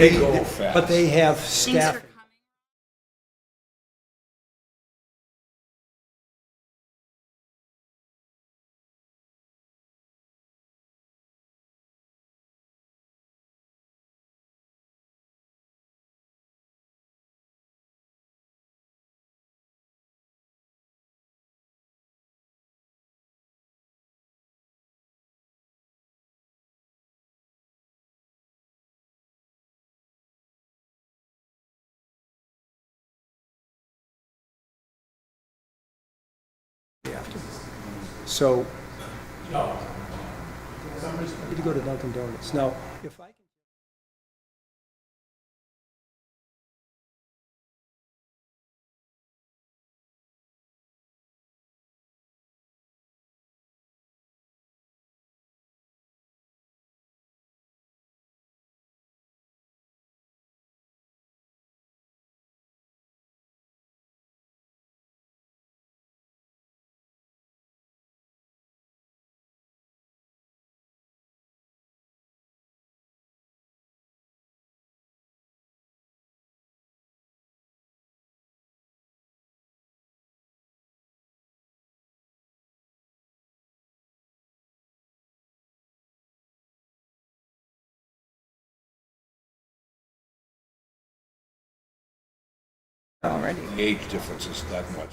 They go fast. But they have Thanks for staff. coming. So, need to go to Dunkin' Donuts. Now, if I can. Already. The age difference is that much.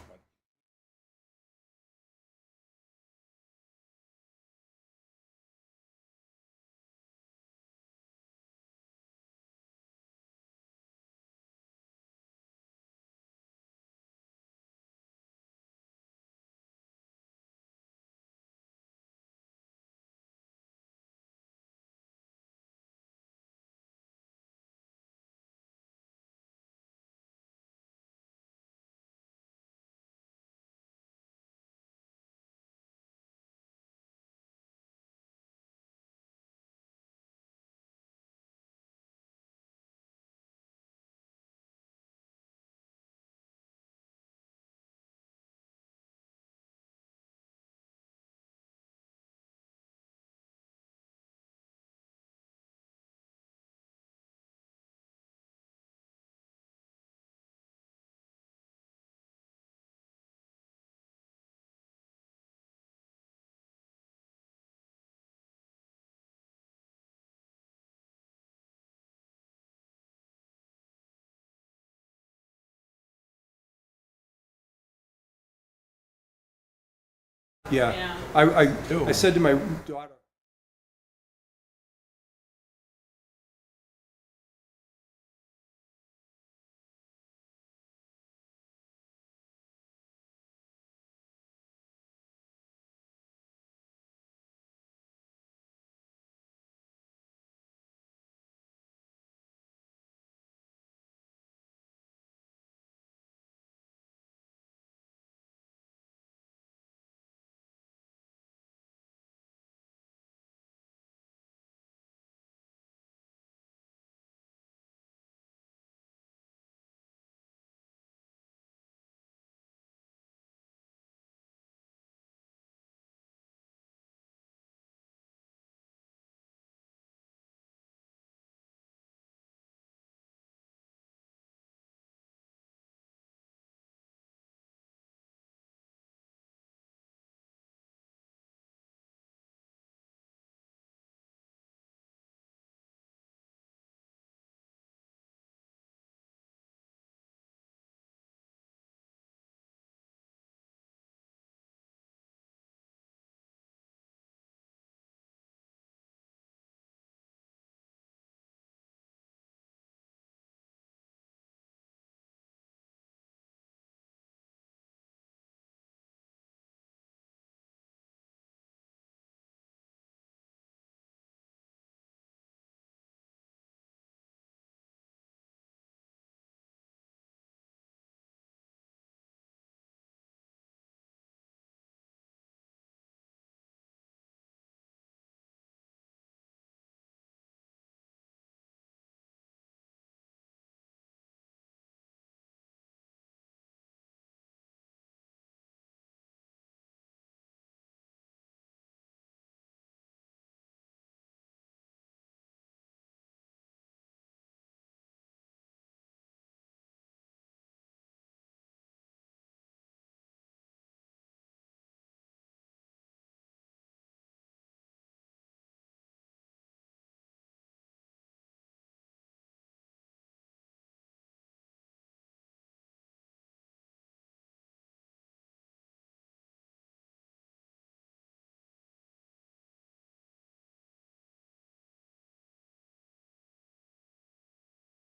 Yeah, I said to my daughter,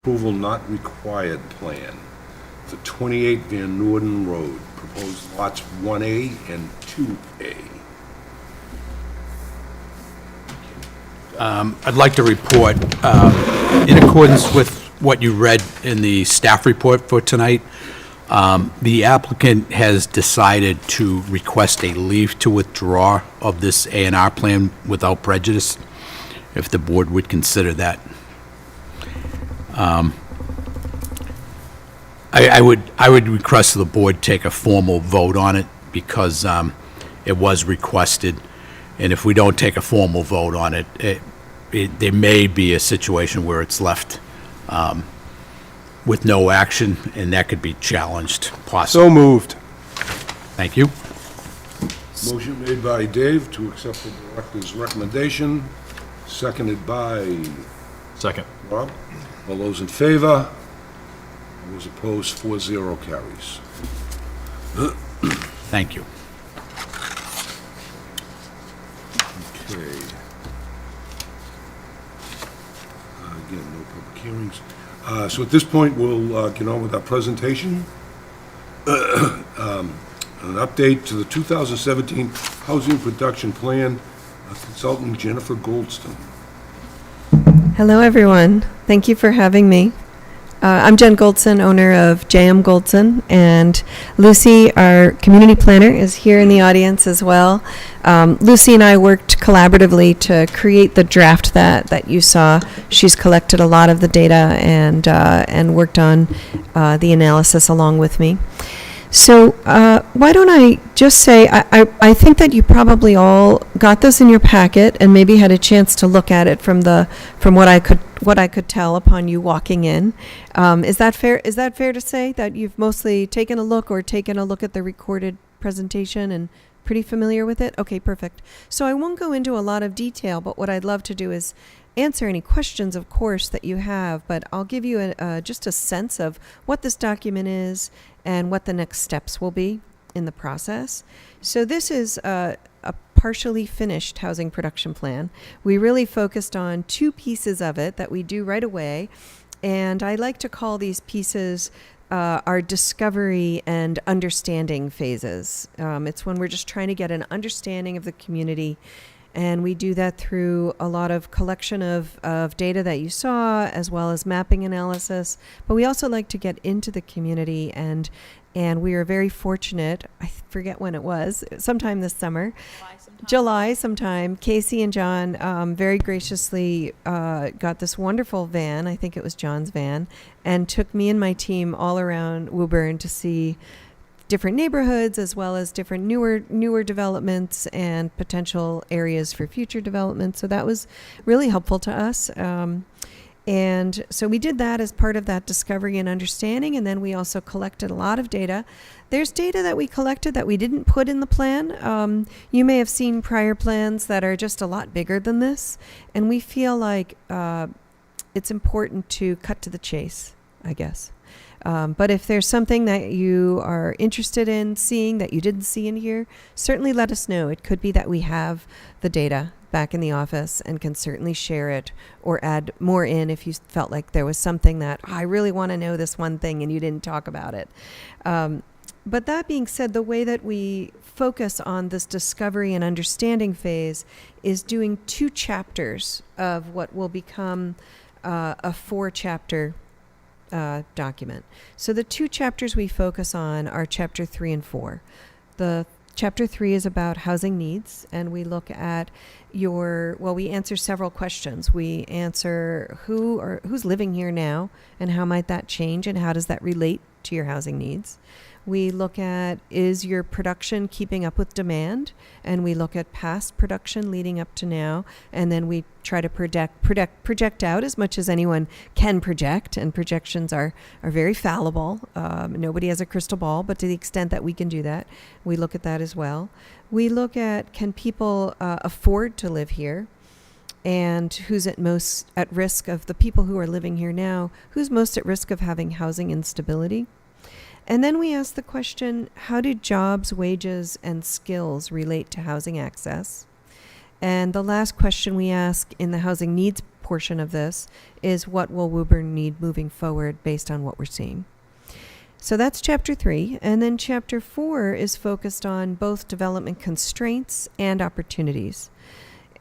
Approval not required plan for 28 Van Norden Road, proposed lots 1A and 2A. I'd like to report, in accordance with what you read in the staff report for tonight, the applicant has decided to request a leave to withdraw of this A&R plan without prejudice, if the board would consider that. I would request the board take a formal vote on it because it was requested, and if we don't take a formal vote on it, there may be a situation where it's left with no action, and that could be challenged possibly. So moved. Thank you. Motion made by Dave to accept the director's recommendation, seconded by Second. Rob. All those in favor? All those opposed, 4-0 carries. Thank you. Okay. Again, no public hearings. So at this point, we'll get on with our presentation. An update to the 2017 Housing Production Plan, consultant Jennifer Goldston. Hello, everyone. Thank you for having me. I'm Jen Goldson, owner of JM Goldson, and Lucy, our community planner, is here in the audience as well. Lucy and I worked collaboratively to create the draft that you saw. She's collected a lot of the data and worked on the analysis along with me. So why don't I just say, I think that you probably all got this in your packet and maybe had a chance to look at it from what I could tell upon you walking in. Is that fair? Is that fair to say that you've mostly taken a look at the recorded presentation and pretty familiar with it? Okay, perfect. So I won't go into a lot of detail, but what I'd love to do is answer any questions, of course, that you have, but I'll give you just a sense of what this document is and what the next steps will be in the process. So this is a partially finished housing production plan. We really focused on two pieces of it that we do right away, and I like to call these pieces our discovery and understanding phases. It's when we're just trying to get an understanding of the community, and we do that through a lot of collection of data that you saw, as well as mapping analysis. But we also like to get into the community, and we are very fortunate, I forget when it was, sometime this summer, July sometime, Casey and John very graciously got this wonderful van, I think it was John's van, and took me and my team all around Woburn to see different neighborhoods as well as different newer developments and potential areas for future development. So that was really helpful to us. And so we did that as part of that discovery and understanding, and then we also collected a lot of data. There's data that we collected that we didn't put in the plan. You may have seen prior plans that are just a lot bigger than this, and we feel like it's important to cut to the chase, I guess. But if there's something that you are interested in seeing that you didn't see in here, certainly let us know. It could be that we have the data back in the office and can certainly share it or add more in if you felt like there was something that, I really want to know this one thing and you didn't talk about it. But that being said, the way that we focus on this discovery and understanding phase is doing 2 chapters of what will become a 4-chapter document. So the 2 chapters we focus on are chapter 3 and 4. The chapter 3 is about housing needs, and we look at we answer several questions. We answer who's living here now, and how might that change, and how does that relate to your housing needs. We look at, is your production keeping up with demand? And we look at past production leading up to now. And then we try to project out as much as anyone can project. And projections are very fallible. Nobody has a crystal ball, but to the extent that we can do that, we look at that as well. We look at, can people afford to live here? And who's most at risk of the people who are living here now? Who's most at risk of having housing instability? And then we ask the question, how do jobs, wages, and skills relate to housing access? And the last question we ask in the housing needs portion of this is what will Woburn need moving forward based on what we're seeing. So that's chapter 3. And then chapter 4 is focused on both development constraints and opportunities.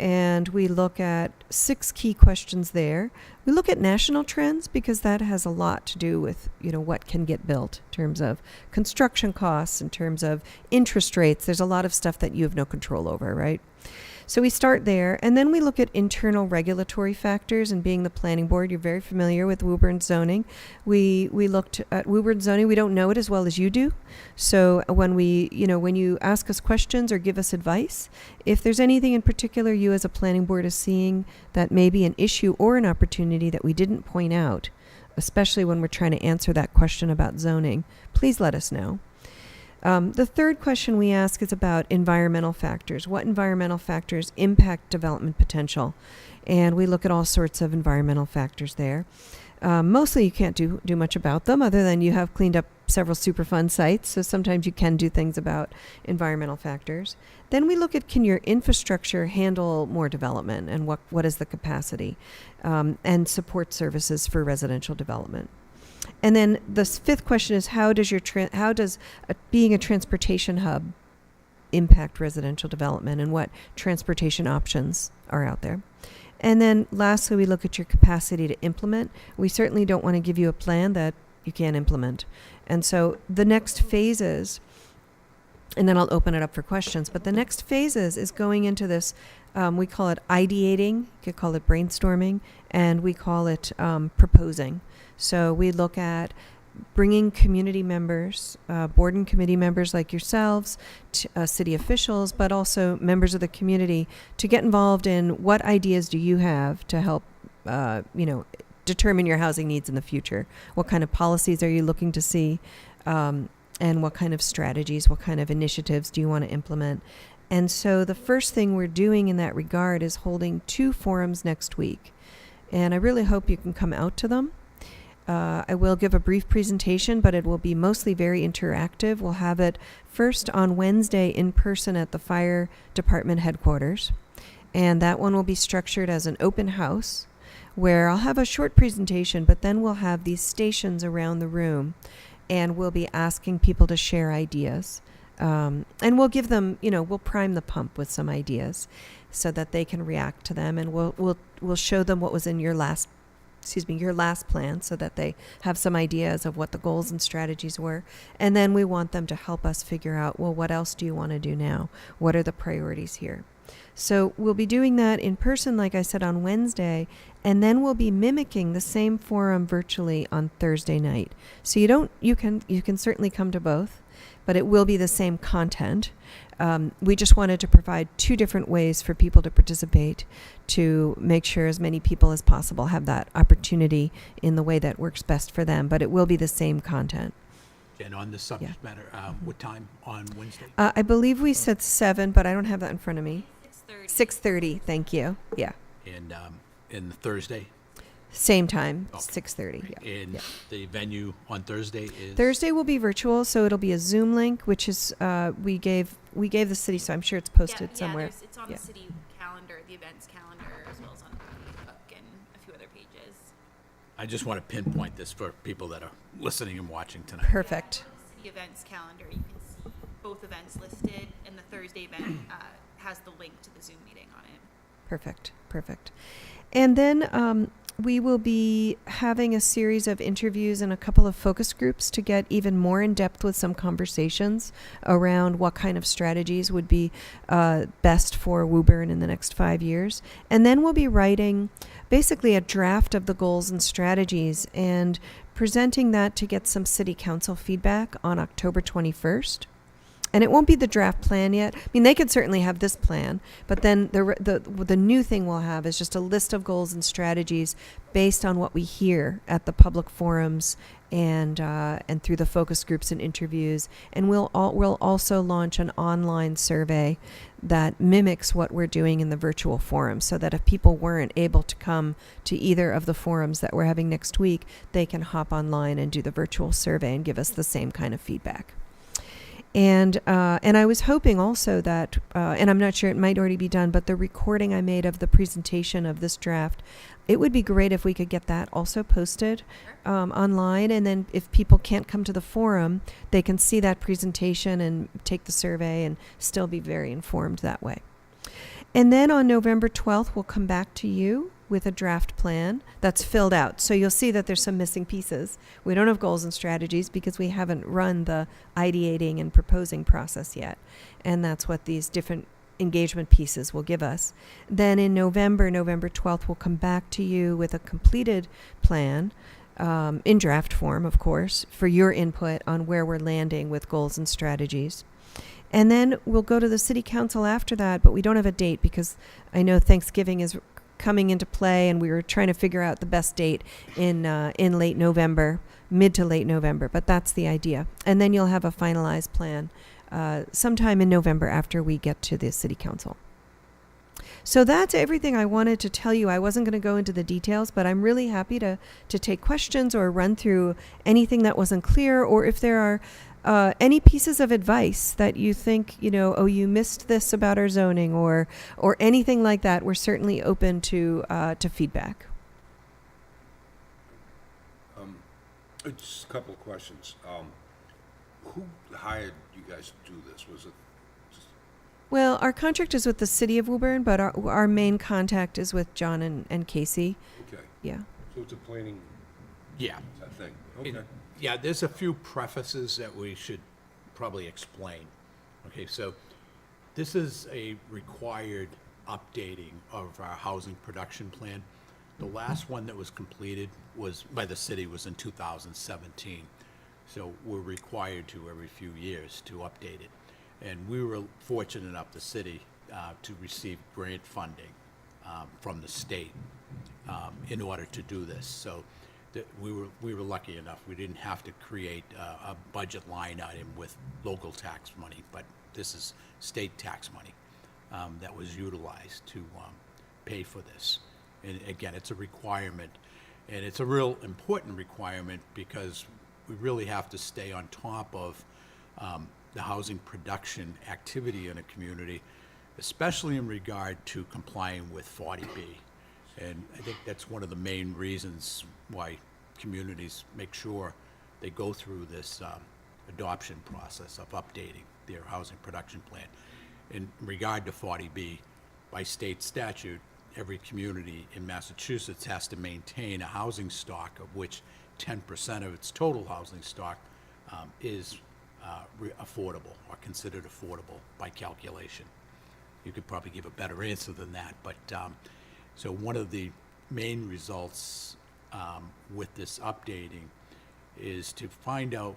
And we look at 6 key questions there. We look at national trends because that has a lot to do with, what can get built in terms of construction costs, in terms of interest rates. There's a lot of stuff that you have no control over, right? So we start there, and then we look at internal regulatory factors, and being the planning board, you're very familiar with Woburn zoning. We looked at Woburn zoning. We don't know it as well as you do. So when when you ask us questions or give us advice, if there's anything in particular you as a planning board is seeing that may be an issue or an opportunity that we didn't point out, especially when we're trying to answer that question about zoning, please let us know. The third question we ask is about environmental factors. What environmental factors impact development potential? And we look at all sorts of environmental factors there. Mostly you can't do much about them other than you have cleaned up several Superfund sites, so sometimes you can do things about environmental factors. Then we look at, can your infrastructure handle more development, and what is the capacity, and support services for residential development. And then the 5th question is, how does being a transportation hub impact residential development, and what transportation options are out there? And then lastly, we look at your capacity to implement. We certainly don't want to give you a plan that you can't implement. And so the next phases, and then I'll open it up for questions, but the next phases is going into this, we call it ideating, you could call it brainstorming, and we call it proposing. So we look at bringing community members, board and committee members like yourselves, city officials, but also members of the community to get involved in what ideas do you have to help, determine your housing needs in the future. What kind of policies are you looking to see? And what kind of strategies, what kind of initiatives do you want to implement? And so the first thing we're doing in that regard is holding 2 forums next week. And I really hope you can come out to them. I will give a brief presentation, but it will be mostly very interactive. We'll have it first on Wednesday in person at the fire department headquarters. And that one will be structured as an open house where I'll have a short presentation, but then we'll have these stations around the room and we'll be asking people to share ideas. And we'll give them, we'll prime the pump with some ideas so that they can react to them. And we'll show them what was in your last plan so that they have some ideas of what the goals and strategies were. And then we want them to help us figure out, well, what else do you want to do now? What are the priorities here? So we'll be doing that in person, like I said, on Wednesday, and then we'll be mimicking the same forum virtually on Thursday night. So you can certainly come to both, but it will be the same content. We just wanted to provide 2 different ways for people to participate to make sure as many people as possible have that opportunity in the way that works best for them, but it will be the same content. And on the subject matter, what time on Wednesday? I believe we said 7, but I don't have that in front of me. 6:30, thank you. Yeah. And the Thursday? Same time, Okay. 6:30. Yeah. And the venue on Thursday is? Thursday will be virtual, so it'll be a Zoom link, which is we gave the city, so I'm sure it's posted somewhere. It's on the city calendar, the events calendar, as well as on Facebook and a few other pages. I just want to pinpoint this for people that are listening and watching tonight. Perfect. The events calendar, you can see both events listed, and the Thursday event has the link to the Zoom meeting on it. Perfect. And then we will be having a series of interviews and a couple of focus groups to get even more in depth with some conversations around what kind of strategies would be best for Woburn in the next 5 years. And then we'll be writing basically a draft of the goals and strategies and presenting that to get some city council feedback on October 21st. And it won't be the draft plan yet. I mean, they could certainly have this plan, but then the new thing we'll have is just a list of goals and strategies based on what we hear at the public forums and through the focus groups and interviews. And we'll also launch an online survey that mimics what we're doing in the virtual forum, so that if people weren't able to come to either of the forums that we're having next week, they can hop online and do the virtual survey and give us the same kind of feedback. And I was hoping also that, and I'm not sure, it might already be done, but the recording I made of the presentation of this draft, it would be great if we could get that also posted online. And then if people can't come to the forum, they can see that presentation and take the survey and still be very informed that way. And then on November 12th, we'll come back to you with a draft plan that's filled out. So you'll see that there's some missing pieces. We don't have goals and strategies because we haven't run the ideating and proposing process yet. And that's what these different engagement pieces will give us. Then in November 12th, we'll come back to you with a completed plan, in draft form, of course, for your input on where we're landing with goals and strategies. And then we'll go to the city council after that, but we don't have a date because I know Thanksgiving is coming into play, and we were trying to figure out the best date in late November, mid to late November. But that's the idea. And then you'll have a finalized plan sometime in November after we get to the city council. So that's everything I wanted to tell you. I wasn't going to go into the details, but I'm really happy to take questions or run through anything that wasn't clear, or if there are any pieces of advice that you think, oh, you missed this about our zoning, or anything like that. We're certainly open to feedback. Just a couple of questions. Who hired you guys to do this? Was it just... Well, our contract is with the city of Woburn, but our main contact is with John and Casey. Okay. Yeah. So it's a planning Yeah. thing. It- Okay. Yeah, there's a few prefaces that we should probably explain. Okay, so this is a required updating of our housing production plan. The last one that was completed by the city was in 2017. So we're required to every few years to update it. And we were fortunate enough, the city, to receive grant funding from the state in order to do this. So we were lucky enough. We didn't have to create a budget line item with local tax money, but this is state tax money that was utilized to pay for this. And again, it's a requirement, and it's a real important requirement because we really have to stay on top of the housing production activity in a community, especially in regard to complying with 40B. And I think that's one of the main reasons why communities make sure they go through this adoption process of updating their housing production plan. In regard to 40B, by state statute, every community in Massachusetts has to maintain a housing stock of which 10% of its total housing stock is affordable or considered affordable by calculation. You could probably give a better answer than that, but so one of the main results with this updating is to find out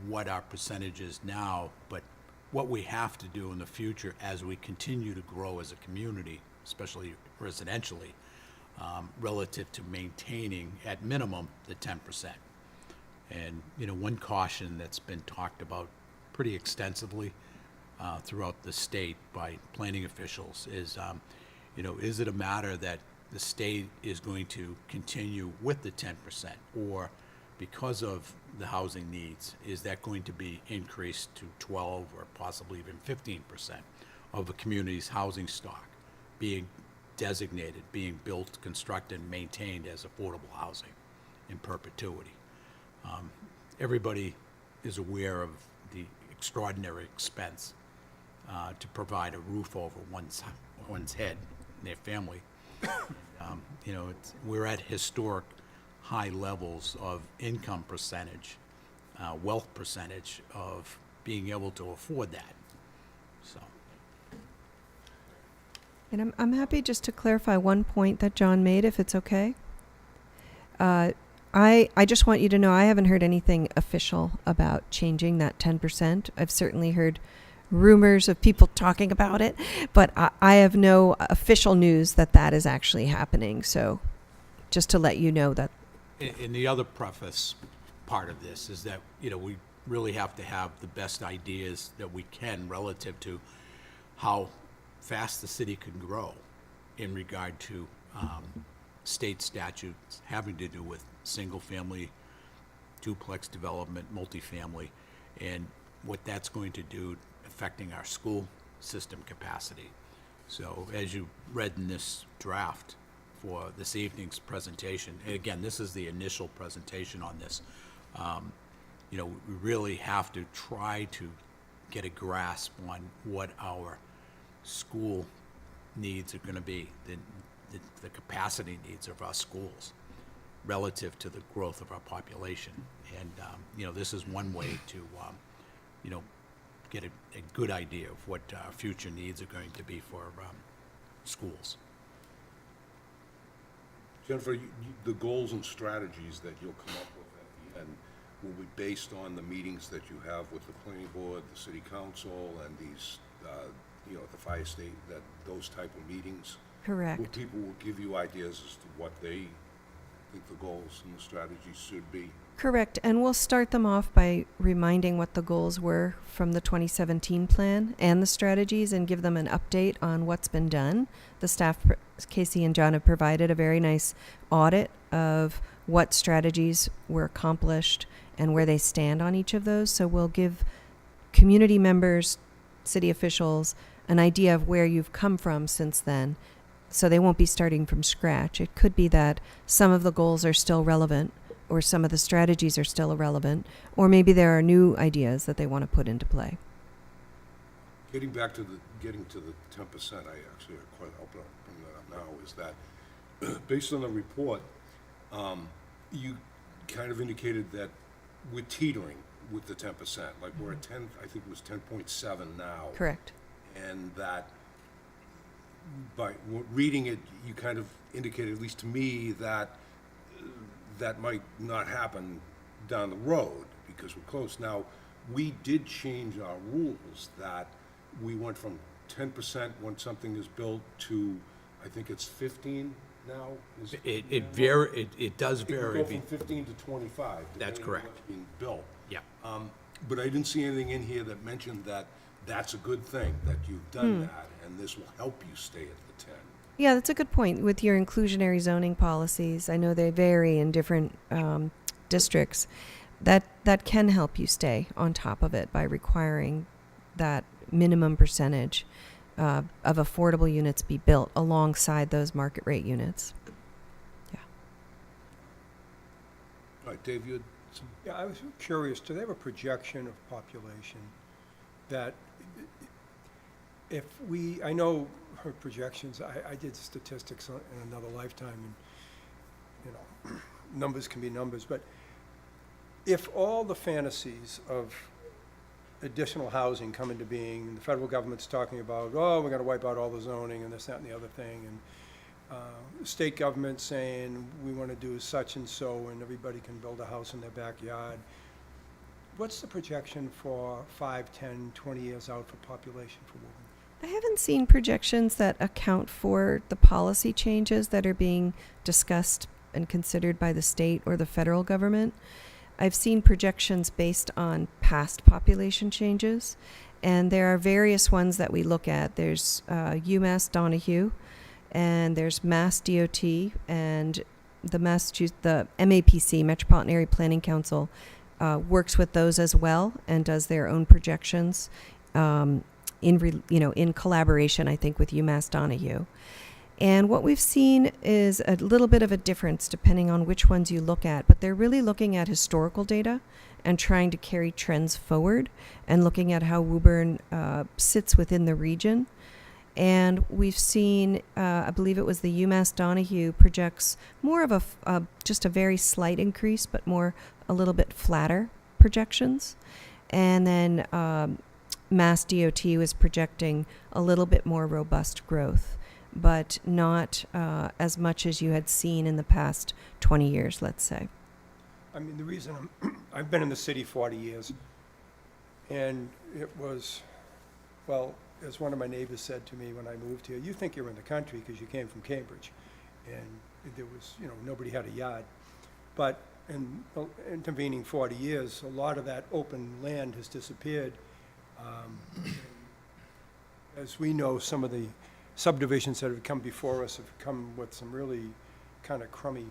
what our percentage is now, but what we have to do in the future as we continue to grow as a community, especially residentially, relative to maintaining at minimum the 10%. And one caution that's been talked about pretty extensively throughout the state by planning officials is is it a matter that the state is going to continue with the 10%, or because of the housing needs, is that going to be increased to 12 or possibly even 15% of a community's housing stock being designated, being built, constructed, and maintained as affordable housing in perpetuity? Everybody is aware of the extraordinary expense to provide a roof over one's head and their family. We're at historic high levels of income percentage, wealth percentage of being able to afford that. So. And I'm happy just to clarify one point that John made, if it's okay. I just want you to know I haven't heard anything official about changing that 10%. I've certainly heard rumors of people talking about it, but I have no official news that is actually happening. So just to let you know that. And the other preface part of this is that, we really have to have the best ideas that we can relative to how fast the city can grow in regard to state statutes having to do with single-family, duplex development, multifamily. And what that's going to do affecting our school system capacity. So as you read in this draft for this evening's presentation, and again, this is the initial presentation on this, you know, we really have to try to get a grasp on what our school needs are going to be, the capacity needs of our schools relative to the growth of our population. And, you know, this is one way to, you know, get a good idea of what our future needs are going to be for schools. Jennifer, the goals and strategies that you'll come up with at the end will be based on the meetings that you have with the planning board, the city council, and these, you know, the fire state, that those type of meetings? Correct. Where people will give you ideas as to what they think the goals and the strategies should be? Correct, and we'll start them off by reminding what the goals were from the 2017 plan and the strategies, and give them an update on what's been done. The staff, Casey and John, have provided a very nice audit of what strategies were accomplished and where they stand on each of those. So we'll give community members, city officials, an idea of where you've come from since then, so they won't be starting from scratch. It could be that some of the goals are still relevant, or some of the strategies are still irrelevant, or maybe there are new ideas that they want to put into play. Getting to the 10%, I actually quite open that up now, is that based on the report, you kind of indicated that we're teetering with the 10%, like we're at 10, I think it was 10.7 now. Correct. And that by reading it, you kind of indicated, at least to me, that that might not happen down the road because we're close. Now, we did change our rules that we went from 10% when something is built to, I think it's 15 now? It does It can vary. go from 15 to 25. That's depending on correct. what's being built. Yeah. But I didn't see anything in here that mentioned that that's a good thing, that you've done that, and this will help you stay at the 10. Yeah, that's a good point. With your inclusionary zoning policies, I know they vary in different districts. That can help you stay on top of it by requiring that minimum percentage of affordable units be built alongside those market rate units. Yeah. All right, Dave, you had some... Yeah, I was curious, do they have a projection of population that if we, I know her projections, I did statistics in another lifetime, and, you know, numbers can be numbers, but if all the fantasies of additional housing come into being, and the federal government's talking about, oh, we're gonna wipe out all the zoning and this, that, and the other thing, and state government saying we want to do such and so, and everybody can build a house in their backyard. What's the projection for 5, 10, 20 years out for population for Woburn? I haven't seen projections that account for the policy changes that are being discussed and considered by the state or the federal government. I've seen projections based on past population changes, and there are various ones that we look at. There's UMass Donahue, and there's Mass DOT, and the MAPC, Metropolitan Area Planning Council, works with those as well and does their own projections in collaboration, I think, with UMass Donahue. And what we've seen is a little bit of a difference depending on which ones you look at, but they're really looking at historical data and trying to carry trends forward and looking at how Woburn sits within the region. And we've seen, I believe it was the UMass Donahue projects more of just a very slight increase, but more a little bit flatter projections. And then Mass DOT was projecting a little bit more robust growth, but not as much as you had seen in the past 20 years, let's say. I mean, the reason I've been in the city 40 years, and it was, well, as one of my neighbors said to me when I moved here, you think you're in the country because you came from Cambridge, and there was, nobody had a yard. But in intervening 40 years, a lot of that open land has disappeared. As we know, some of the subdivisions that have come before us have come with some really kind of crummy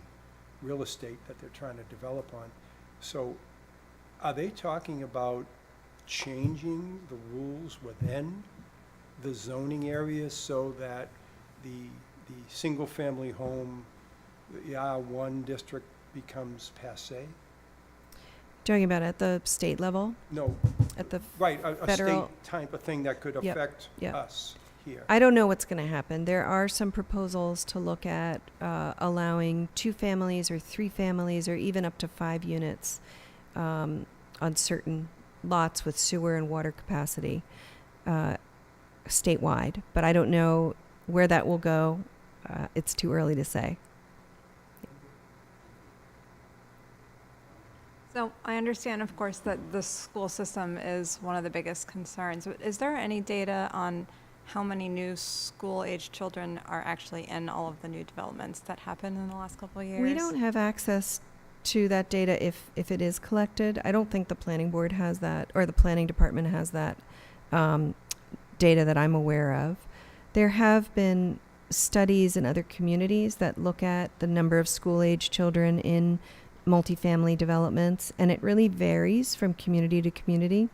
real estate that they're trying to develop on. So are they talking about changing the rules within the zoning areas so that the single-family home, the R1 district becomes passé? Talking about at the state level, No, at the, right, a Federal- state type of thing that could Yep, affect yep. us here. I don't know what's going to happen. There are some proposals to look at allowing 2 families or 3 families or even up to 5 units on certain lots with sewer and water capacity statewide. But I don't know where that will go. It's too early to say. So I understand, of course, that the school system is one of the biggest concerns. But is there any data on how many new school-age children are actually in all of the new developments that happened in the last couple of years? We don't have access to that data if it is collected. I don't think the planning board has that, or the planning department has that data that I'm aware of. There have been studies in other communities that look at the number of school-age children in multifamily developments, and it really varies from community to community.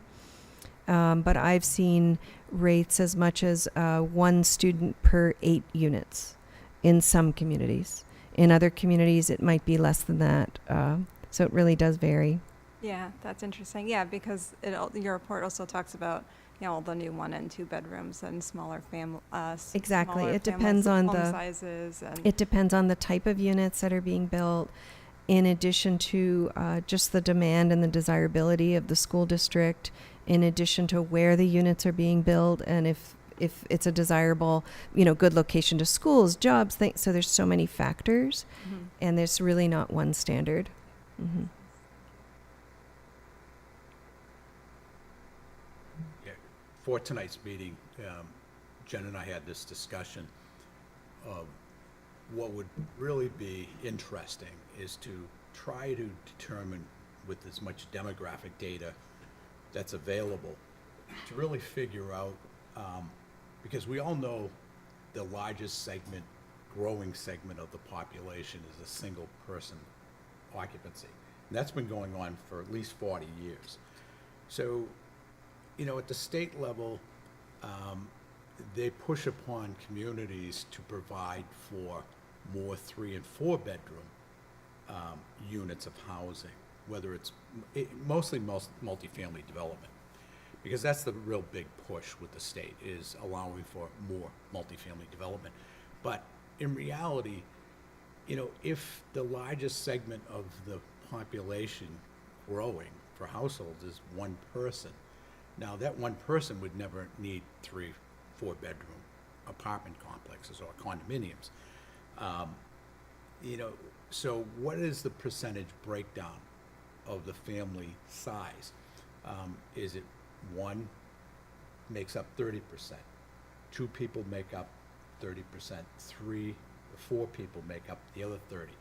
But I've seen rates as much as 1 student per 8 units in some communities. In other communities, it might be less than that. So it really does vary. Yeah, that's interesting. Yeah, because your report also talks about, all the new 1 and 2 bedrooms and smaller Exactly. smaller It depends families, on home the sizes and It depends on the type of units that are being built, in addition to just the demand and the desirability of the school district, in addition to where the units are being built, and if it's a desirable, good location to schools, jobs, things. So there's so many factors, and there's really not one standard. Mm-hmm. Yeah, for tonight's meeting, Jen and I had this discussion of what would really be interesting is to try to determine, with as much demographic data that's available, to really figure out, because we all know the largest segment, growing segment of the population is a single person occupancy. And that's been going on for at least 40 years. So, at the state level, they push upon communities to provide for more 3 and 4 bedroom units of housing, whether it's mostly multifamily development, because that's the real big push with the state, is allowing for more multifamily development. But in reality, if the largest segment of the population growing for households is 1 person, now that 1 person would never need 3, 4 bedroom apartment complexes or condominiums. So what is the percentage breakdown of the family size? Is it 1 makes up 30%, 2 people make up 30%, 3 or 4 people make up the other 30?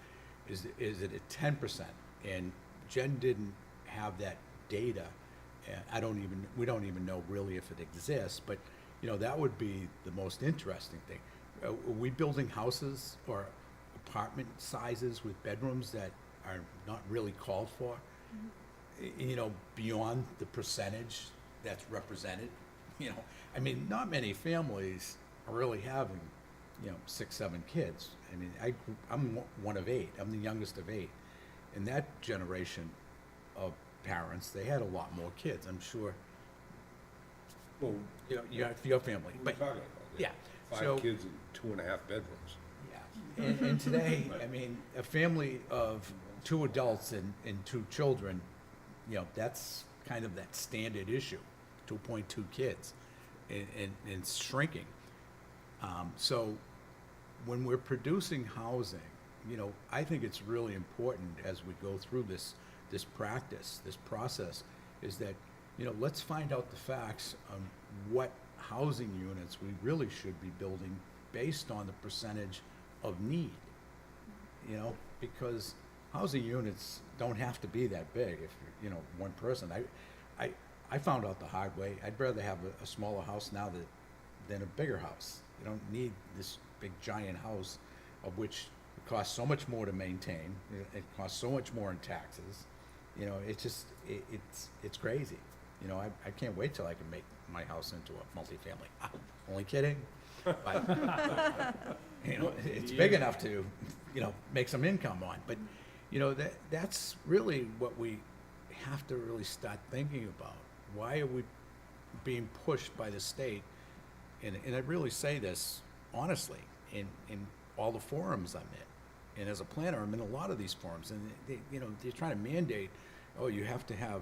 Is it at 10%? And Jen didn't have that data. We don't even know really if it exists, but that would be the most interesting thing. Are we building houses or apartment sizes with bedrooms that are not really called for? Beyond the percentage that's represented? Not many families are really having, 6, 7 kids. I'm one of 8. I'm the youngest of 8. In that generation of parents, they had a lot more kids, I'm sure. Well, Your family, we're but, talking about, yeah. 5 So- kids and 2.5 bedrooms. Yeah, and today, a family of 2 adults and 2 children, that's kind of that standard issue, 2.2 kids, and it's shrinking. So when we're producing housing, I think it's really important as we go through this practice, this process, is that, let's find out the facts on what housing units we really should be building based on the percentage of need, because housing units don't have to be that big if you're, 1 person. I found out the hard way. I'd rather have a smaller house now than a bigger house. You don't need this big giant house, of which it costs so much more to maintain. It costs so much more in taxes. It's crazy. You know, I can't wait till I can make my house into a multifamily. Ah, only kidding. But, you know, it's big enough to, you know, make some income on. But, you know, that's really what we have to really start thinking about. Why are we being pushed by the state? And I really say this honestly, in all the forums I'm in. And as a planner, I'm in a lot of these forums, and they, you know, they're trying to mandate, oh, you have to have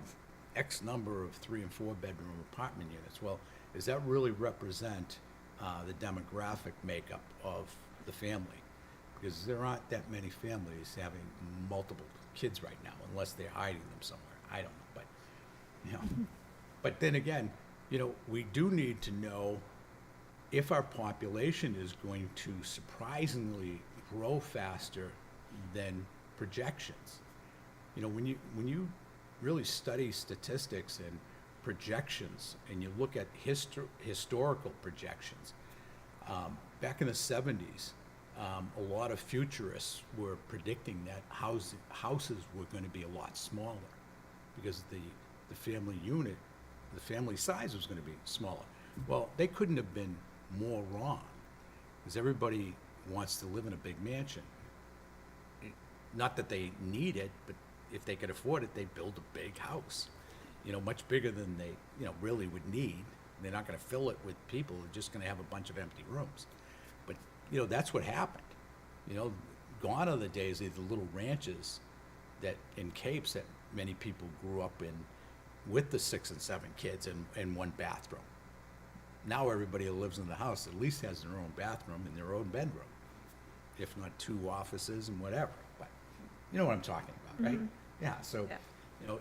X number of 3 and 4 bedroom apartment units. Well, does that really represent the demographic makeup of the family? Because there aren't that many families having multiple kids right now, unless they're hiding them somewhere. I don't know, but, you know. But then again, you know, we do need to know if our population is going to surprisingly grow faster than projections. You know, when you really study statistics and projections, and you look at historical projections, back in the 70s, a lot of futurists were predicting that houses were going to be a lot smaller because the family unit, the family size was going to be smaller. Well, they couldn't have been more wrong, because everybody wants to live in a big mansion. Not that they need it, but if they could afford it, they build a big house, you know, much bigger than they, you know, really would need. They're not going to fill it with people. They're just going to have a bunch of empty rooms. But, you know, that's what happened. You know, gone are the days of the little ranches that in Capes that many people grew up in with the 6 and 7 kids and 1 bathroom. Now everybody who lives in the house at least has their own bathroom and their own bedroom, if not 2 offices and whatever. But you know what I'm talking about, right? Yeah. So, you know,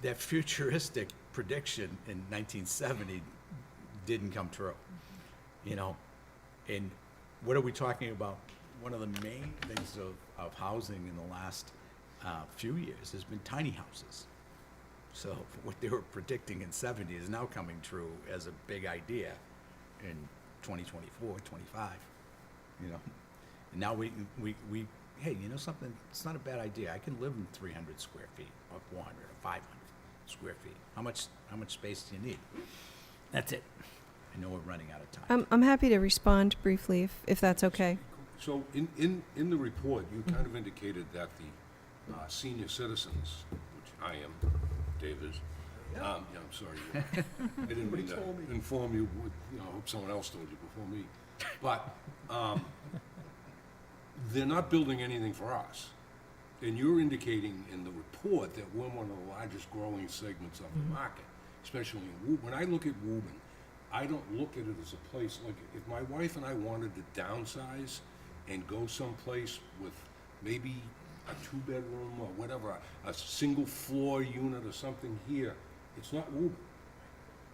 that futuristic prediction in 1970 didn't come true. You know, and what are we talking about? One of the main things of housing in the last few years has been tiny houses. So what they were predicting in 70 is now coming true as a big idea in 2024, 25, you know. And now we hey, you know something, it's not a bad idea. I can live in 300 square feet, or 400, or 500 square feet. How much space do you need? That's it. I know we're running out of time. I'm happy to respond briefly if that's okay. So in the report, you kind of indicated that the senior citizens, which I am, Dave is, yeah, I'm sorry. I didn't mean to inform you, you know, I hope someone else told you before me. But they're not building anything for us. And you're indicating in the report that we're one of the largest growing segments of the market, especially in Woburn. When I look at Woburn, I don't look at it as a place, like if my wife and I wanted to downsize and go someplace with maybe a 2-bedroom or whatever, a single floor unit or something here, it's not Woburn.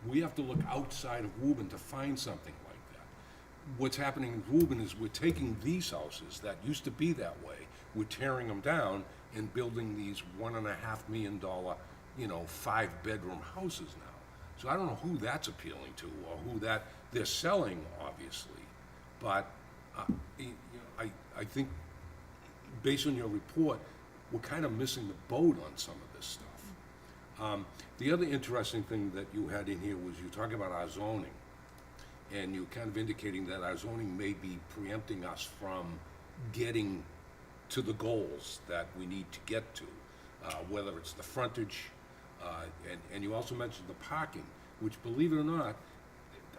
We have to look outside of Woburn to find something like that. What's happening in Woburn is we're taking these houses that used to be that way, we're tearing them down and building these $1.5 million, you know, 5-bedroom houses now. So I don't know who that's appealing to or who that they're selling, obviously, but you know, I think based on your report, we're kind of missing the boat on some of this stuff. The other interesting thing that you had in here was you talking about our zoning, and you kind of indicating that our zoning may be preempting us from getting to the goals that we need to get to, whether it's the frontage, and you also mentioned the parking, which, believe it or not,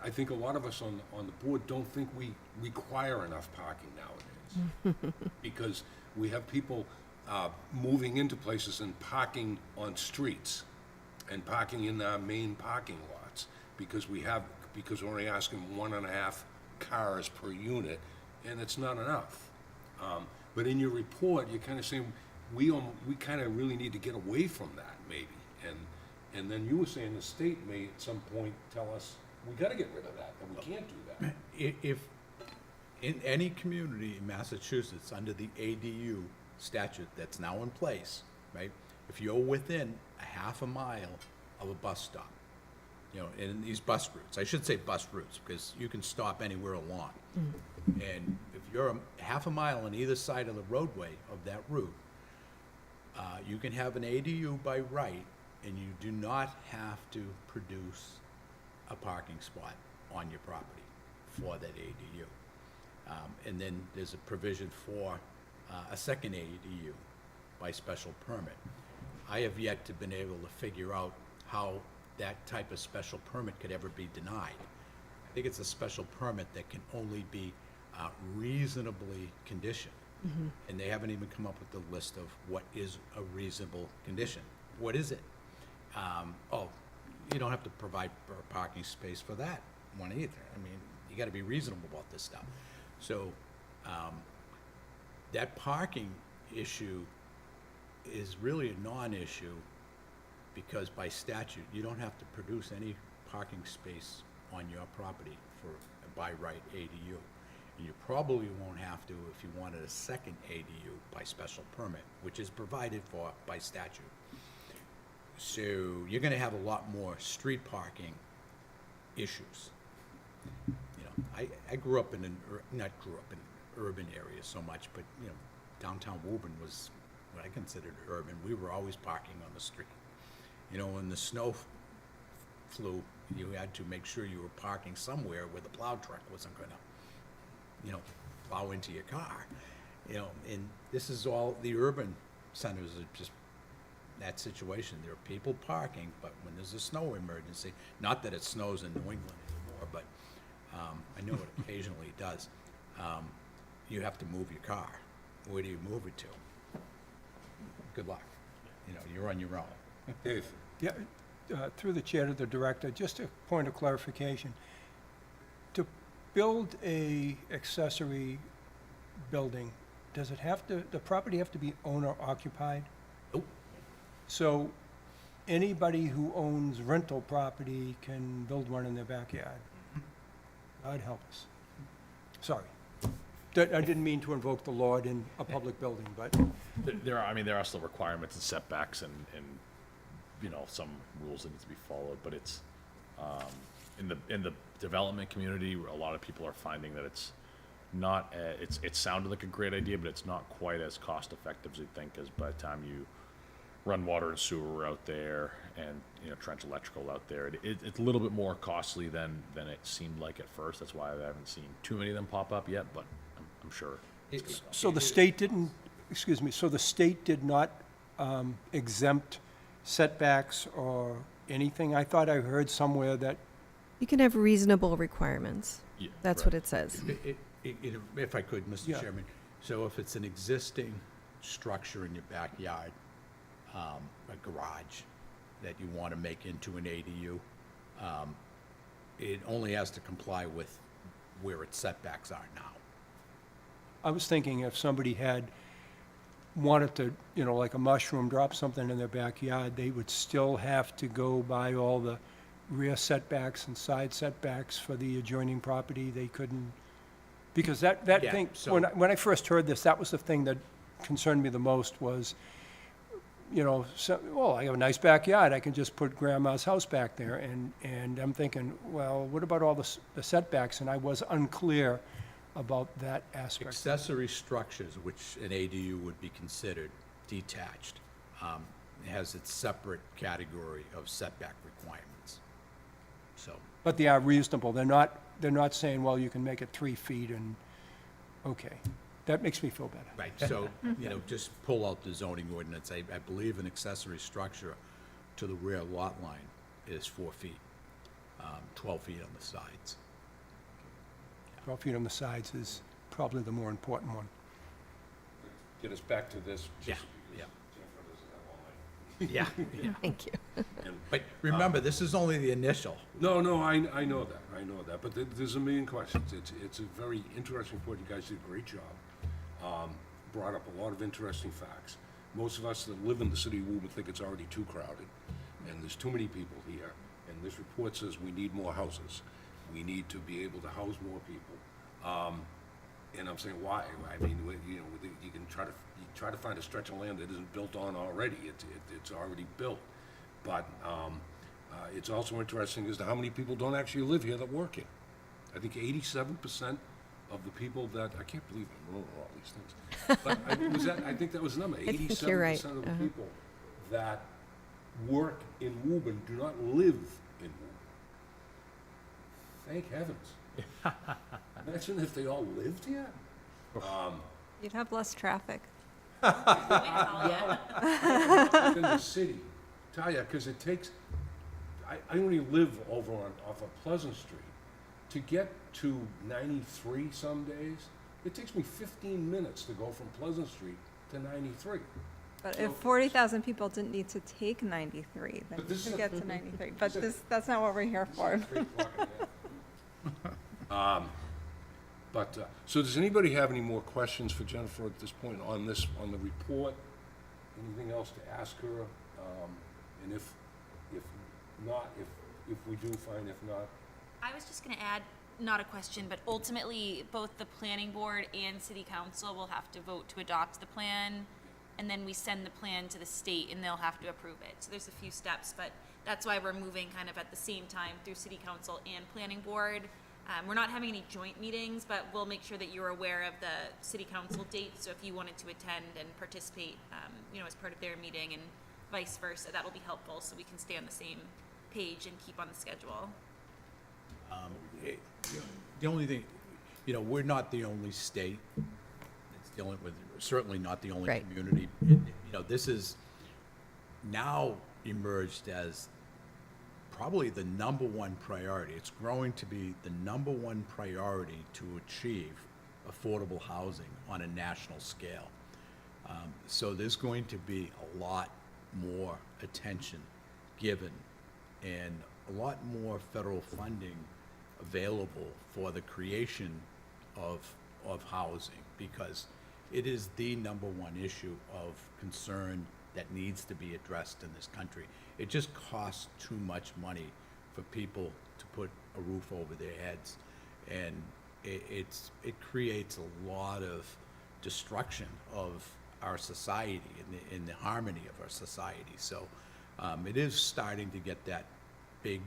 I think a lot of us on the board don't think we require enough parking nowadays. Because we have people moving into places and parking on streets and parking in our main parking lots because we're only asking 1.5 cars per unit, and it's not enough. But in your report, you're kind of saying we kind of really need to get away from that, maybe. And then you were saying the state may at some point tell us we got to get rid of that, and we can't do that. If in any community in Massachusetts under the ADU statute that's now in place, right? If you're within a half a mile of a bus stop, you know, in these bus routes, I should say bus routes because you can stop anywhere along. And if you're a half a mile on either side of the roadway of that route, you can have an ADU by right and you do not have to produce a parking spot on your property for that ADU. And then there's a provision for a second ADU by special permit. I have yet to been able to figure out how that type of special permit could ever be denied. I think it's a special permit that can only be reasonably conditioned. And they haven't even come up with the list of what is a reasonable condition. What is it? Oh, you don't have to provide for a parking space for that one either. I mean, you gotta be reasonable about this stuff. So, that parking issue is really a non-issue because by statute, you don't have to produce any parking space on your property for a by right ADU. And you probably won't have to if you wanted a second ADU by special permit, which is provided for by statute. So you're gonna have a lot more street parking issues. You know, I grew up in not grew up in urban areas so much, but, you know, downtown Woburn was what I considered urban. We were always parking on the street. You know, when the snow flew, you had to make sure you were parking somewhere where the plow truck wasn't gonna, you know, plow into your car. You know, and this is all, the urban centers are just that situation. There are people parking, but when there's a snow emergency, not that it snows in New England anymore, but I know it occasionally does, you have to move your car. Where do you move it to? Good luck. You know, you're on your own. Dave? Yeah, through the chair to the director, just a point of clarification. To build a accessory building, does it have to, the property have to be owner occupied? Nope. So anybody who owns rental property can build one in their backyard? God help us. Sorry. I didn't mean to invoke the Lord in a public building, but There are, I mean, there are still requirements and setbacks and, you know, some rules that need to be followed, but it's, in the development community, a lot of people are finding that it's not, it sounded like a great idea, but it's not quite as cost effective as you think, as by the time you run water and sewer out there and, you know, trench electrical out there, it's a little bit more costly than it seemed like at first. That's why I haven't seen too many of them pop up yet, but I'm sure it's gonna come. so the state didn't, excuse me, so the state did not exempt setbacks or anything? I thought I heard somewhere that, You can have reasonable requirements. Yeah, That's right. what it says. If I could, Mr. Yeah. Chairman, so if it's an existing structure in your backyard, a garage that you want to make into an ADU, it only has to comply with where its setbacks are now. I was thinking if somebody had wanted to, you know, like a mushroom, drop something in their backyard, they would still have to go by all the rear setbacks and side setbacks for the adjoining property. They couldn't, because that Yeah, thing, so- when I first heard this, that was the thing that concerned me the most was, you know, so, well, I have a nice backyard, I can just put grandma's house back there, and I'm thinking, well, what about all the setbacks? And I was unclear about that aspect. Accessory structures, which an ADU would be considered detached, has its separate category of setback requirements. So, But they are reasonable, they're not saying, well, you can make it 3 feet and, okay, that makes me feel better. right, so, you know, just pull out the zoning ordinance. I believe an accessory structure to the rear lot line is 4 feet, 12 feet on the sides. 12 feet on the sides is probably the more important one. Get us back to this. Yeah, just yeah. because Jennifer doesn't have all night. Yeah, yeah. Thank you. But remember, this is only the initial. No, I know that, but there's a million questions. It's a very interesting point. You guys did a great job. Brought up a lot of interesting facts. Most of us that live in the city of Woburn think it's already too crowded, and there's too many people here, and this report says we need more houses. We need to be able to house more people. And I'm saying, why? I mean, you know, you can try to find a stretch of land that isn't built on already. It's already built. But it's also interesting as to how many people don't actually live here that work here. I think 87% of the people that, I can't believe I'm rolling all these things. But I think that was the number, think you're right. 87% of the people that work in Woburn do not live in Woburn. Thank heavens. Imagine if they all lived here. You'd have less traffic. Wait, Talia. In the city, tell ya, because it takes, I only live over off of Pleasant Street. To get to 93 some days, it takes me 15 minutes to go from Pleasant Street to 93. But So- if 40,000 people didn't need to take 93, then But you this could is- get to 93. But that's not what we're here for. 3 o'clock in the afternoon. So does anybody have any more questions for Jennifer at this point on the report? Anything else to ask her? And if not, if we do, fine, if not, I was just gonna add, not a question, but ultimately, both the planning board and city council will have to vote to adopt the plan, and then we send the plan to the state, and they'll have to approve it. So there's a few steps, but that's why we're moving kind of at the same time through city council and planning board. We're not having any joint meetings, but we'll make sure that you're aware of the city council dates, so if you wanted to attend and participate, as part of their meeting and vice versa, that'll be helpful, so we can stay on the same page and keep on the schedule. The only thing, we're not the only state that's dealing with, certainly not the only Right. community. This is now emerged as probably the number one priority. It's growing to be the number one priority to achieve affordable housing on a national scale. So there's going to be a lot more attention given and a lot more federal funding available for the creation of housing, because it is the number one issue of concern that needs to be addressed in this country. It just costs too much money for people to put a roof over their heads, and it creates a lot of destruction of our society and the harmony of our society. So it is starting to get that big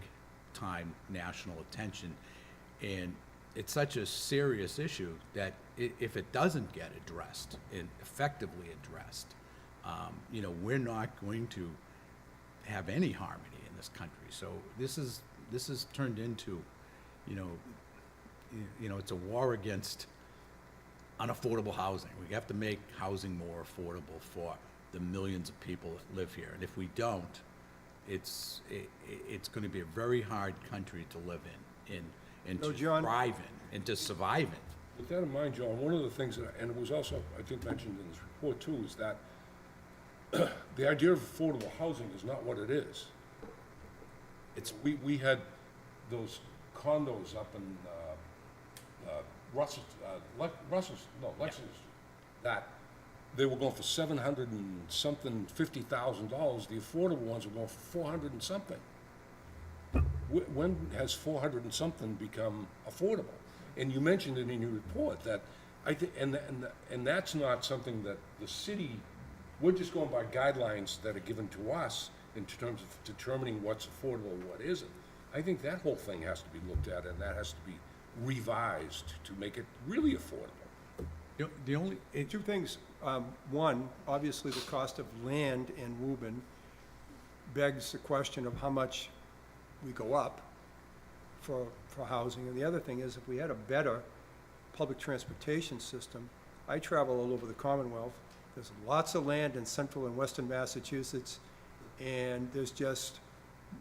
time national attention, and it's such a serious issue that if it doesn't get addressed and effectively addressed, we're not going to have any harmony in this country. So this is turned into, it's a war against unaffordable housing. We have to make housing more affordable for the millions of people that live here, and if we don't, it's going to be a very hard country to live in and So, to John- thrive in and to survive in. with that in mind, John, one of the things and it was also, I think, mentioned in this report too, is that the idea of affordable housing is not what it is. We had those condos up in Lexington, that they were going for $700 and something, $50,000. The affordable ones were going for $400 and something. When has 400 and something become affordable? And you mentioned it in your report that I think, and that's not something that the city, we're just going by guidelines that are given to us in terms of determining what's affordable and what isn't. I think that whole thing has to be looked at, and that has to be revised to make it really affordable. The only, Two things. One, obviously, the cost of land in Woburn begs the question of how much we go up for housing. And the other thing is, if we had a better public transportation system, I travel all over the Commonwealth. There's lots of land in central and western Massachusetts, and there's just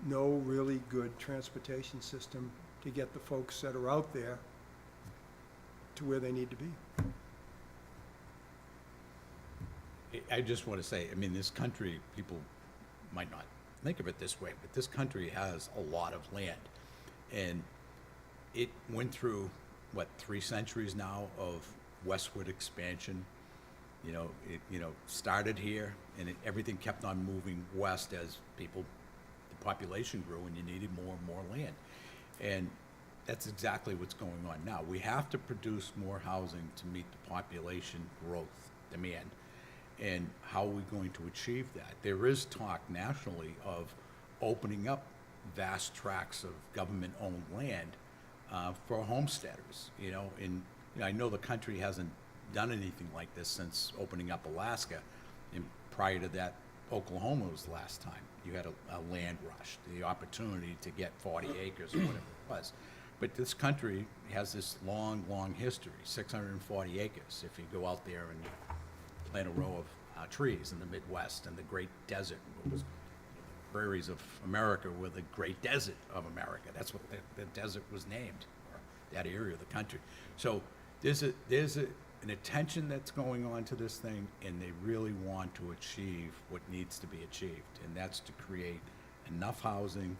no really good transportation system to get the folks that are out there to where they need to be. I just want to say, this country, people might not think of it this way, but this country has a lot of land. And it went through, 3 centuries now of westward expansion. It started here, and everything kept on moving west as the population grew, and you needed more and more land. And that's exactly what's going on now. We have to produce more housing to meet the population growth demand. And how are we going to achieve that? There is talk nationally of opening up vast tracts of government-owned land for homesteaders, and I know the country hasn't done anything like this since opening up Alaska, and prior to that, Oklahoma was the last time. You had a land rush, the opportunity to get 40 acres or whatever it was. But this country has this long, long history, 640 acres. If you go out there and plant a row of trees in the Midwest and the Great Desert, what was prairies of America were the Great Desert of America. That's what the desert was named, or that area of the country. So there's an attention that's going on to this thing, and they really want to achieve what needs to be achieved, and that's to create enough housing,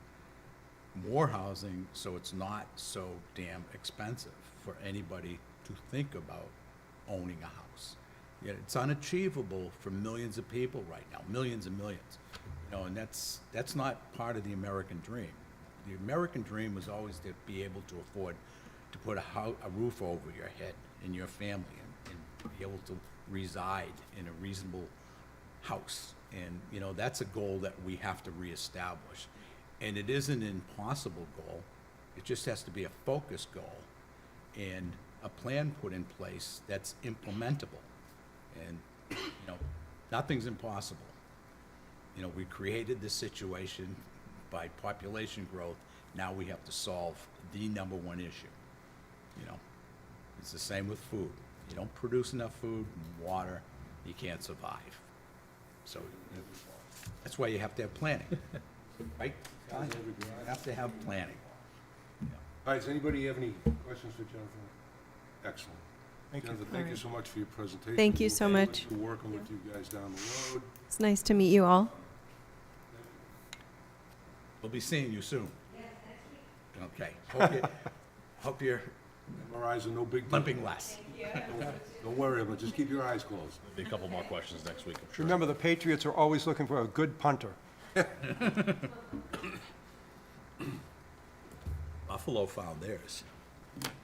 more housing, so it's not so damn expensive for anybody to think about owning a house. Yet it's unachievable for millions of people right now, millions and millions. You know, and that's not part of the American dream. The American dream was always to be able to afford to put a roof over your head and your family, and be able to reside in a reasonable house. And, you know, that's a goal that we have to reestablish. And it isn't an impossible goal. It just has to be a focused goal and a plan put in place that's implementable. And, you know, nothing's impossible. You know, we created this situation by population growth. Now we have to solve the number one issue. You know, it's the same with food. You don't produce enough food and water, you can't survive. So that's why you have to have planning, right? You have to have planning. All right, does anybody have any questions for Jennifer? Excellent. Jennifer, thank you so much for your presentation. Thank you so Look forward much. to working with you guys down the road. It's nice to meet you all. We'll be seeing you soon. Okay. Hope you're Our eyes are no big deal. limping less. Don't worry about it, just keep your eyes closed. Be a couple more questions next week, I'm sure. Remember, the Patriots are always looking for a good punter. Buffalo found theirs.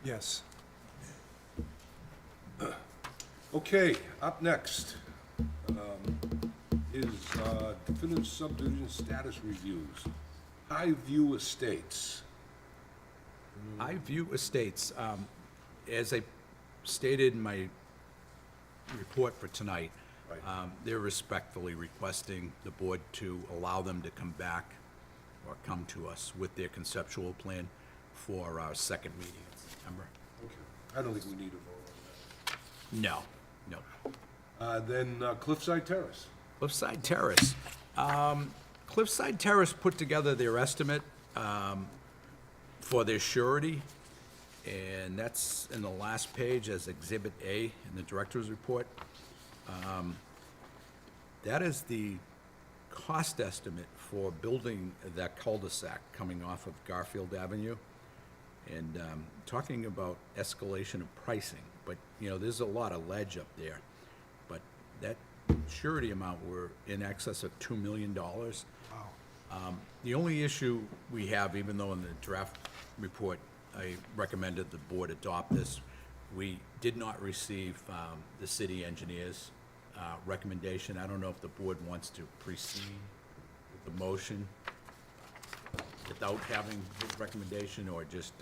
Yes. Okay, up next is definitive subdivision status reviews. Highview Estates. Highview Estates, as I stated in my report for tonight, Right. they're respectfully requesting the board to allow them to come back or come to us with their conceptual plan for our second meeting in September. Okay, I don't think we need a vote on No. that. Then Cliffside Terrace. Cliffside Terrace. Cliffside Terrace put together their estimate for their surety, and that's in the last page as Exhibit A in the director's report. That is the cost estimate for building that cul-de-sac coming off of Garfield Avenue, and talking about escalation of pricing. But, you know, there's a lot of ledge up there. But that surety amount, we're in excess of $2 million. Wow. The only issue we have, even though in the draft report I recommended the board adopt this, we did not receive the city engineer's recommendation. I don't know if the board wants to proceed with the motion without having his recommendation, or just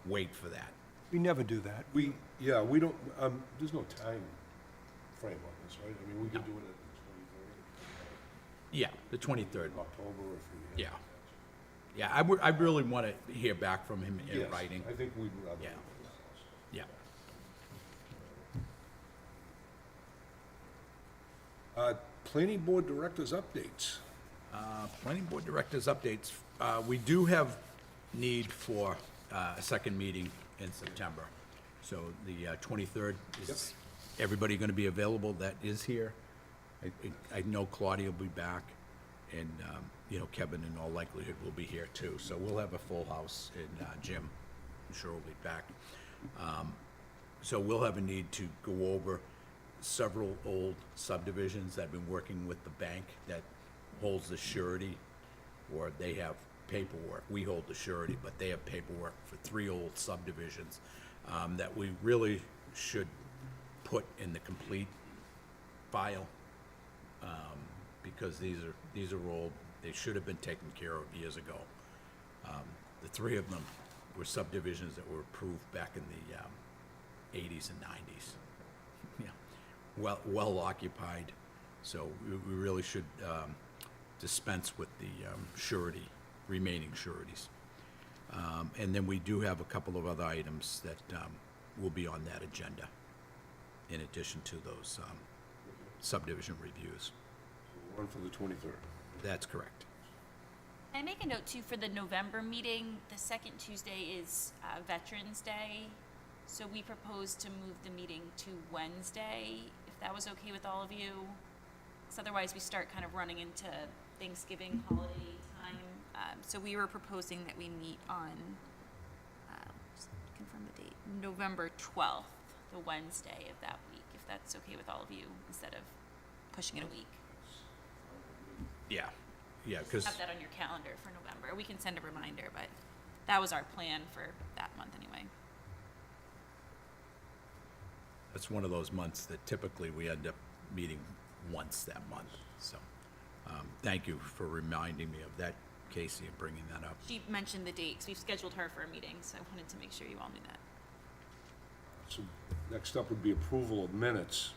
wait for that. We never do that. We don't, there's no time frame on this, right? I mean, we could do it at Yeah, the 23rd. the 23rd of October if we had. Yeah, I really want to hear back from him in Yes, writing. I think we'd rather. Yeah. Yeah. Planning Board Directors updates. Planning Board Directors updates. We do have need for a second meeting in September. So the 23rd, is everybody going to be available that is here? I know Claudia will be back, and, you know, Kevin in all likelihood will be here too. So we'll have a full house, and Jim, I'm sure, will be back. So we'll have a need to go over several old subdivisions that have been working with the bank that holds the surety, or they have paperwork. We hold the surety, but they have paperwork for 3 old subdivisions that we really should put in the complete file, because these are old. They should have been taken care of years ago. The 3 of them were subdivisions that were approved back in the 80s and 90s. Yeah, well occupied, So we really should dispense with the surety, remaining sureties. And then we do have a couple of other items that will be on that agenda, in addition to those subdivision reviews. One for the 23rd. That's correct. I make a note too for the November meeting, the second Tuesday is Veterans Day. So we propose to move the meeting to Wednesday, if that was okay with all of you. Because otherwise we start kind of running into Thanksgiving holiday time. So we were proposing that we meet on, just confirm the date, November 12th, the Wednesday of that week, if that's okay with all of you, instead of pushing it a week. Yeah, because, Have that on your calendar for November. We can send a reminder, but that was our plan for that month anyway. it's one of those months that typically we end up meeting once that month, so. Thank you for reminding me of that, Casey, and bringing that up. She mentioned the date, 'cause we've scheduled her for a meeting, so I wanted to make sure you all knew that. So next up would be approval of minutes.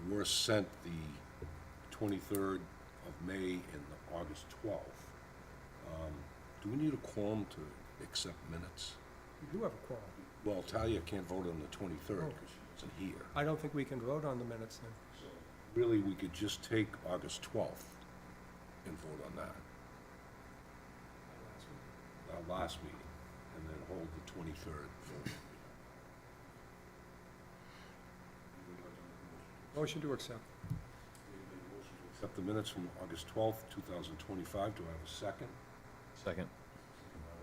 We were sent the 23rd of May and the August 12th. Do we need a quorum to accept minutes? We do have a quorum. Well, Talia can't vote on the 23rd because she wasn't here. I don't think we can vote on the minutes then. Really, we could just take August 12th and vote on that, our last meeting, and then hold the 23rd for. Motion to accept. Accept the minutes from August 12th, 2025. Do I have a second? Second.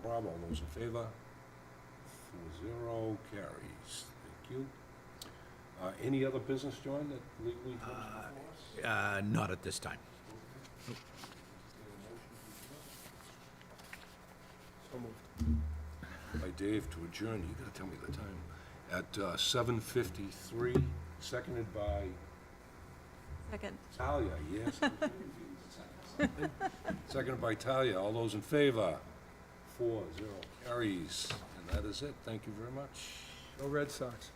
Rob, all those in favor? 4-0, carries. Thank you. Any other business, John, that legally comes before us? Not at this time. So moved. By Dave to adjourn, you gotta tell me the time. At 7:53, seconded by Second. Talia, yes. Seconded by Talia. All those in favor? 4-0 carries. And that is it. Thank you very much. No Red Sox.